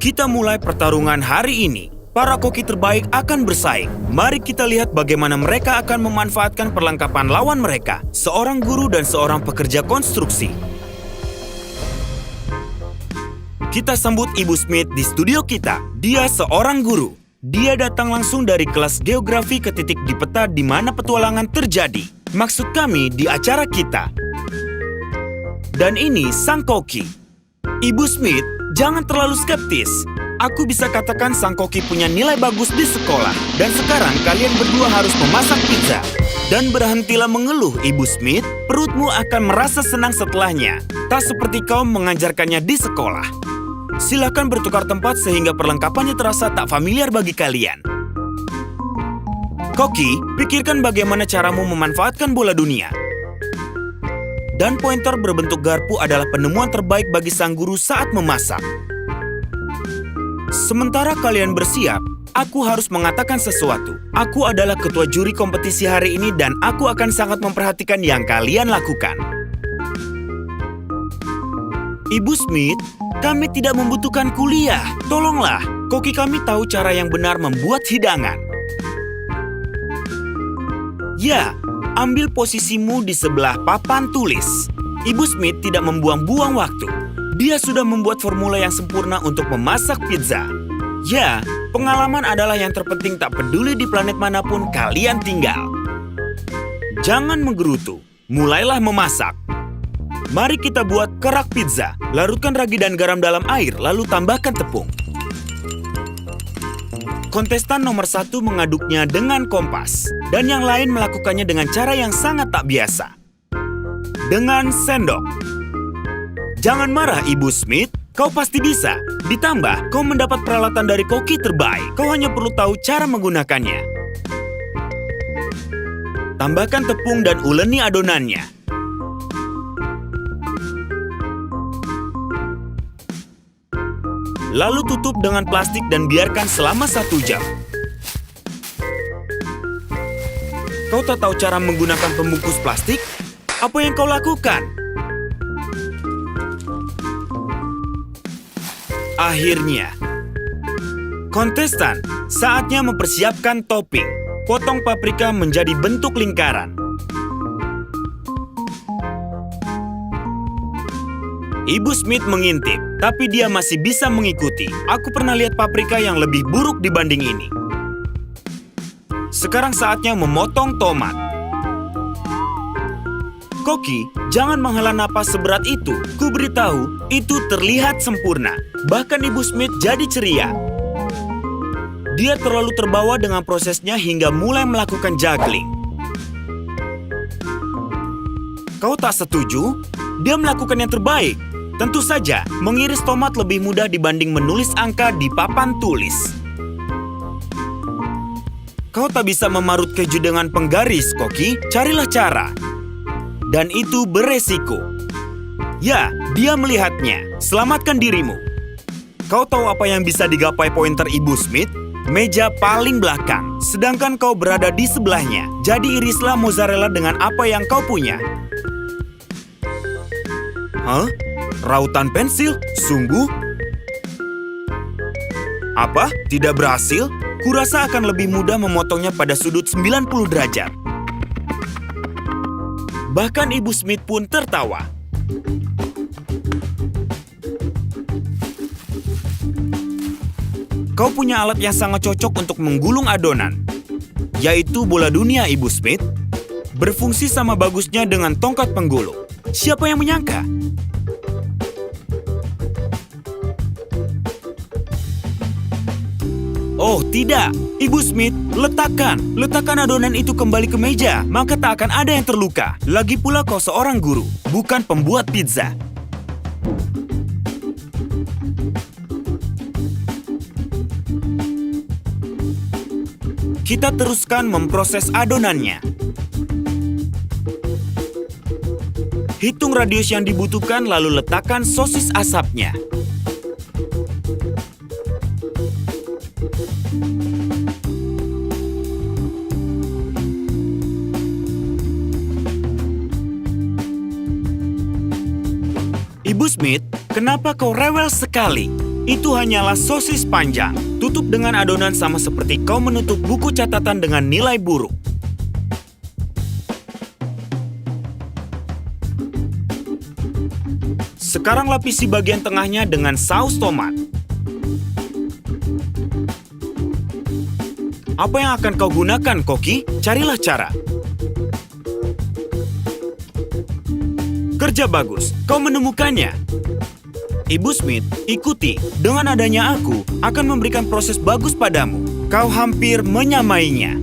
Kita mulai pertarungan hari ini. Para koki terbaik akan bersaing. Mari kita lihat bagaimana mereka akan memanfaatkan perlengkapan lawan mereka, seorang guru dan seorang pekerja konstruksi. Kita sambut Ibu Smith di studio kita. Dia seorang guru. Dia datang langsung dari kelas geografi ke titik di peta di mana petualangan terjadi. Maksud kami di acara kita. Dan ini sang koki. Ibu Smith, jangan terlalu skeptis. Aku bisa katakan sang koki punya nilai bagus di sekolah. Dan sekarang kalian berdua harus memasak pizza. Dan berhentilah mengeluh, Ibu Smith. Perutmu akan merasa senang setelahnya. Tak seperti kau mengajarkannya di sekolah. Silakan bertukar tempat sehingga perlengkapannya terasa tak familiar bagi kalian. Koki, pikirkan bagaimana caramu memanfaatkan bola dunia. Dan pointer berbentuk garpu adalah penemuan terbaik bagi sang guru saat memasak. Sementara kalian bersiap, aku harus mengatakan sesuatu. Aku adalah ketua juri kompetisi hari ini dan aku akan sangat memperhatikan yang kalian lakukan. Ibu Smith, kami tidak membutuhkan kuliah. Tolonglah, koki kami tahu cara yang benar membuat hidangan. Ya, ambil posisimu di sebelah papan tulis. Ibu Smith tidak membuang-buang waktu. Dia sudah membuat formula yang sempurna untuk memasak pizza. Ya, pengalaman adalah yang terpenting tak peduli di planet manapun kalian tinggal. Jangan menggerutu, mulailah memasak. Mari kita buat kerak pizza. Larutkan ragi dan garam dalam air, lalu tambahkan tepung. Kontestan nomor 1 mengaduknya dengan kompas. Dan yang lain melakukannya dengan cara yang sangat tak biasa. Dengan sendok. Jangan marah, Ibu Smith. Kau pasti bisa. Ditambah, kau mendapat peralatan dari koki terbaik. Kau hanya perlu tahu cara menggunakannya. Tambahkan tepung dan uleni adonannya. Lalu tutup dengan plastik dan biarkan selama 1 jam. Kau tak tahu cara menggunakan pembungkus plastik? Apa yang kau lakukan? Akhirnya, kontestan, saatnya mempersiapkan topping. Potong paprika menjadi bentuk lingkaran. Ibu Smith mengintip, tapi dia masih bisa mengikuti. Aku pernah lihat paprika yang lebih buruk dibanding ini. Sekarang saatnya memotong tomat. Koki, jangan menghela napas seberat itu. Ku beritahu, itu terlihat sempurna. Bahkan Ibu Smith jadi ceria. Dia terlalu terbawa dengan prosesnya hingga mulai melakukan juggling. Kau tak setuju? Dia melakukan yang terbaik. Tentu saja, mengiris tomat lebih mudah dibanding menulis angka di papan tulis. Kau tak bisa memarut keju dengan penggaris, Koki. Carilah cara. Dan itu beresiko. Ya, dia melihatnya. Selamatkan dirimu. Kau tahu apa yang bisa digapai pointer Ibu Smith? Meja paling belakang. Sedangkan kau berada di sebelahnya. Jadi irislah mozzarella dengan apa yang kau punya. Hah? Rautan pensil? Sungguh? Apa? Tidak berhasil? Kurasa akan lebih mudah memotongnya pada sudut 90 derajat. Bahkan Ibu Smith pun tertawa. Kau punya alat yang sangat cocok untuk menggulung adonan, yaitu bola dunia, Ibu Smith. Berfungsi sama bagusnya dengan tongkat penggulung. Siapa yang menyangka? Oh, tidak. Ibu Smith, letakkan adonan itu kembali ke meja, maka tak akan ada yang terluka. Lagi pula kau seorang guru, bukan pembuat pizza. Kita teruskan memproses adonannya. Hitung radius yang dibutuhkan lalu letakkan sosis asapnya. Ibu Smith, kenapa kau rewel sekali? Itu hanyalah sosis panjang. Tutup dengan adonan sama seperti kau menutup buku catatan dengan nilai buruk. Sekarang lapisi bagian tengahnya dengan saus tomat. Apa yang akan kau gunakan, Koki? Carilah cara. Kerja bagus, kau menemukannya. Ibu Smith, ikuti. Dengan adanya aku, akan memberikan proses bagus padamu. Kau hampir menyamainya.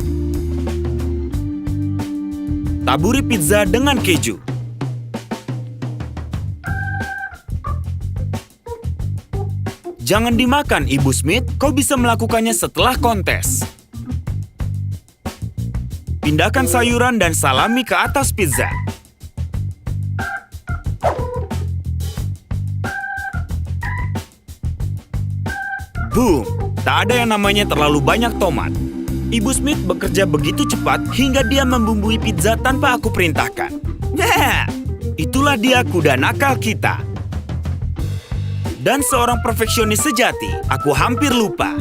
Taburi pizza dengan keju. Jangan dimakan, Ibu Smith. Kau bisa melakukannya setelah kontes. Pindahkan sayuran dan salami ke atas pizza. Boom! Tak ada yang namanya terlalu banyak tomat. Ibu Smith bekerja begitu cepat hingga dia membumbui pizza tanpa aku perintahkan. Nah, itulah dia kuda nakal kita. Dan seorang perfeksionis sejati, aku hampir lupa.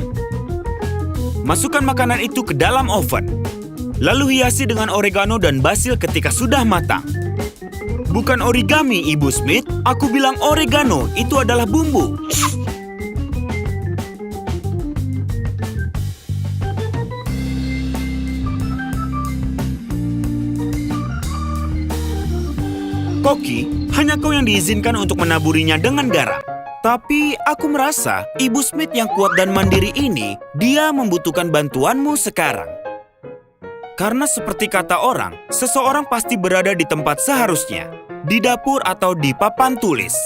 Masukkan makanan itu ke dalam oven. Lalu hiasi dengan oregano dan basil ketika sudah matang. Bukan origami, Ibu Smith. Aku bilang oregano, itu adalah bumbu. Koki, hanya kau yang diizinkan untuk menaburinya dengan garam. Tapi aku merasa Ibu Smith yang kuat dan mandiri ini, dia membutuhkan bantuanmu sekarang. Karena seperti kata orang, seseorang pasti berada di tempat seharusnya, di dapur atau di papan tulis.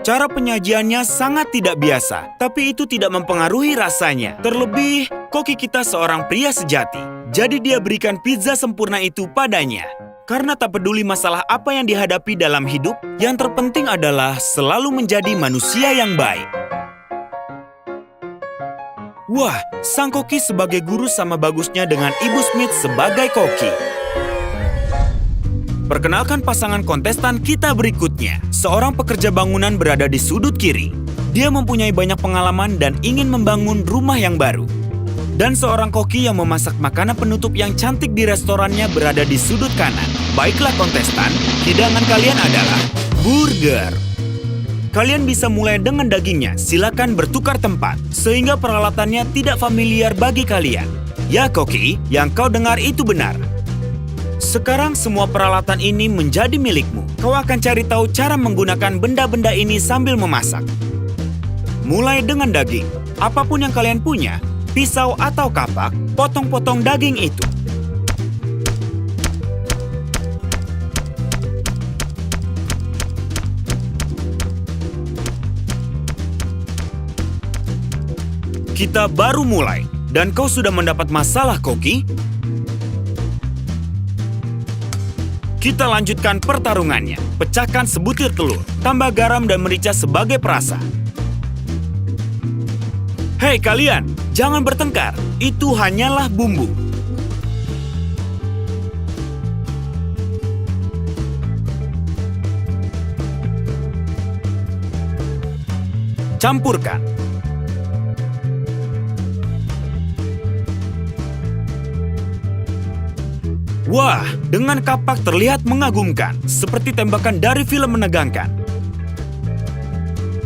Cara penyajiannya sangat tidak biasa, tapi itu tidak mempengaruhi rasanya. Terlebih, Koki kita seorang pria sejati. Jadi dia berikan pizza sempurna itu padanya. Karena tak peduli masalah apa yang dihadapi dalam hidup, yang terpenting adalah selalu menjadi manusia yang baik. Wah, sang Koki sebagai guru sama bagusnya dengan Ibu Smith sebagai Koki. Perkenalkan pasangan kontestan kita berikutnya. Seorang pekerja bangunan berada di sudut kiri. Dia mempunyai banyak pengalaman dan ingin membangun rumah yang baru. Dan seorang koki yang memasak makanan penutup yang cantik di restorannya berada di sudut kanan. Baiklah kontestan, hidangan kalian adalah burger. Kalian bisa mulai dengan dagingnya, silakan bertukar tempat, sehingga peralatannya tidak familiar bagi kalian. Ya Koki, yang kau dengar itu benar. Sekarang semua peralatan ini menjadi milikmu. Kau akan cari tahu cara menggunakan benda-benda ini sambil memasak. Mulai dengan daging. Apapun yang kalian punya, pisau atau kapak, potong-potong daging itu. Kita baru mulai, dan kau sudah mendapat masalah, Koki? Kita lanjutkan pertarungannya. Pecahkan sebutir telur, tambah garam dan merica sebagai perasa. Hei kalian, jangan bertengkar. Itu hanyalah bumbu. Campurkan. Wah, dengan kapak terlihat mengagumkan, seperti tembakan dari film menegangkan.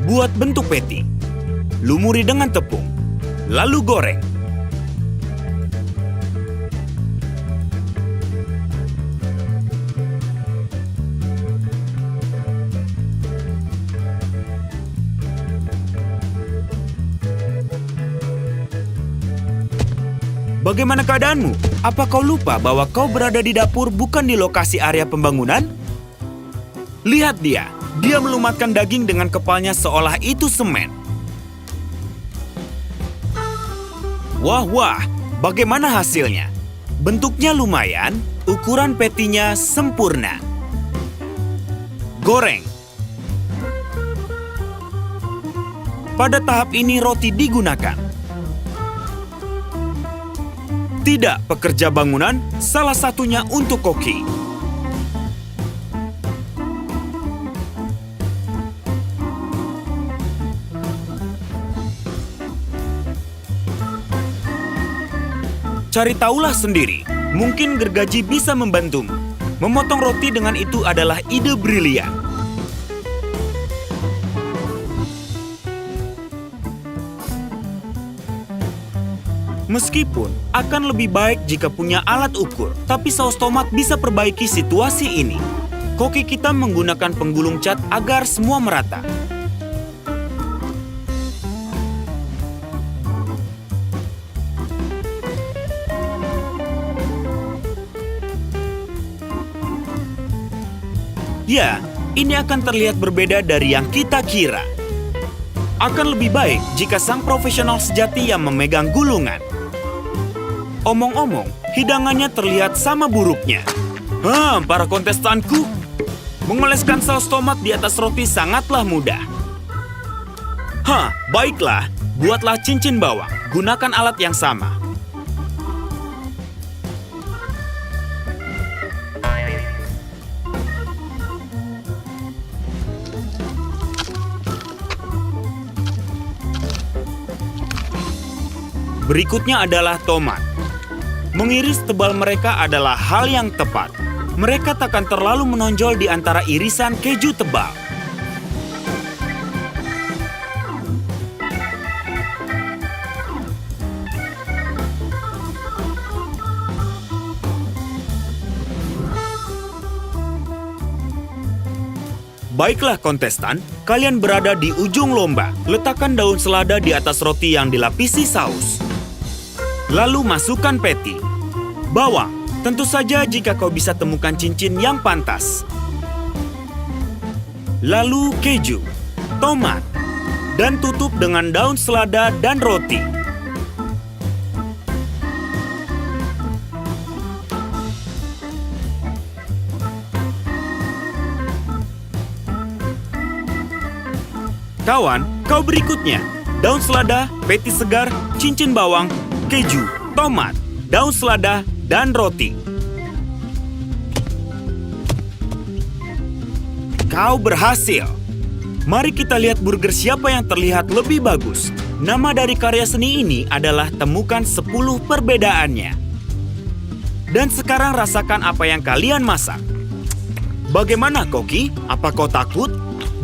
Buat bentuk patty. Lumuri dengan tepung, lalu goreng. Bagaimana keadaanmu? Apa kau lupa bahwa kau berada di dapur bukan di lokasi area pembangunan? Lihat dia, dia melumatkan daging dengan kepalanya seolah itu semen. Wah, bagaimana hasilnya? Bentuknya lumayan, ukuran patty-nya sempurna. Goreng. Pada tahap ini roti digunakan. Tidak, pekerja bangunan, salah satunya untuk Koki. Cari tahulah sendiri. Mungkin gergaji bisa membantumu. Memotong roti dengan itu adalah ide brilian. Meskipun akan lebih baik jika punya alat ukur, tapi saus tomat bisa perbaiki situasi ini. Koki kita menggunakan penggulung cat agar semua merata. Ya, ini akan terlihat berbeda dari yang kita kira. Akan lebih baik jika sang profesional sejati yang memegang gulungan. Omong-omong, hidangannya terlihat sama buruknya. Para kontestanku, mengoleskan saus tomat di atas roti sangatlah mudah. Baiklah, buatlah cincin bawang. Gunakan alat yang sama. Berikutnya adalah tomat. Mengiris tebal mereka adalah hal yang tepat. Mereka takkan terlalu menonjol di antara irisan keju tebal. Baiklah kontestan, kalian berada di ujung lomba. Letakkan daun selada di atas roti yang dilapisi saus. Lalu masukkan patty. Bawang, tentu saja jika kau bisa temukan cincin yang pantas. Lalu keju, tomat, dan tutup dengan daun selada dan roti. Kawan, kau berikutnya. Daun selada, patty segar, cincin bawang, keju, tomat, daun selada, dan roti. Kau berhasil. Mari kita lihat burger siapa yang terlihat lebih bagus. Nama dari karya seni ini adalah Temukan 10 Perbedaannya. Dan sekarang rasakan apa yang kalian masak. Bagaimana, Koki? Apa kau takut?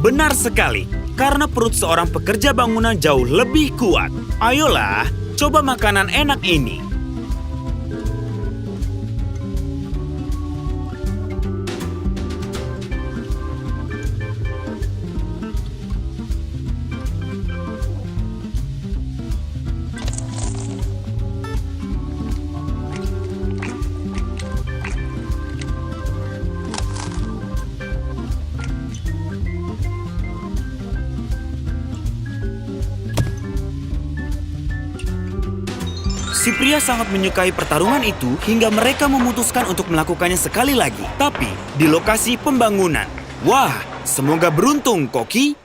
Benar sekali, karena perut seorang pekerja bangunan jauh lebih kuat. Ayolah, coba makanan enak ini. Si pria sangat menyukai pertarungan itu hingga mereka memutuskan untuk melakukannya sekali lagi. Tapi di lokasi pembangunan. Wah, semoga beruntung, Koki.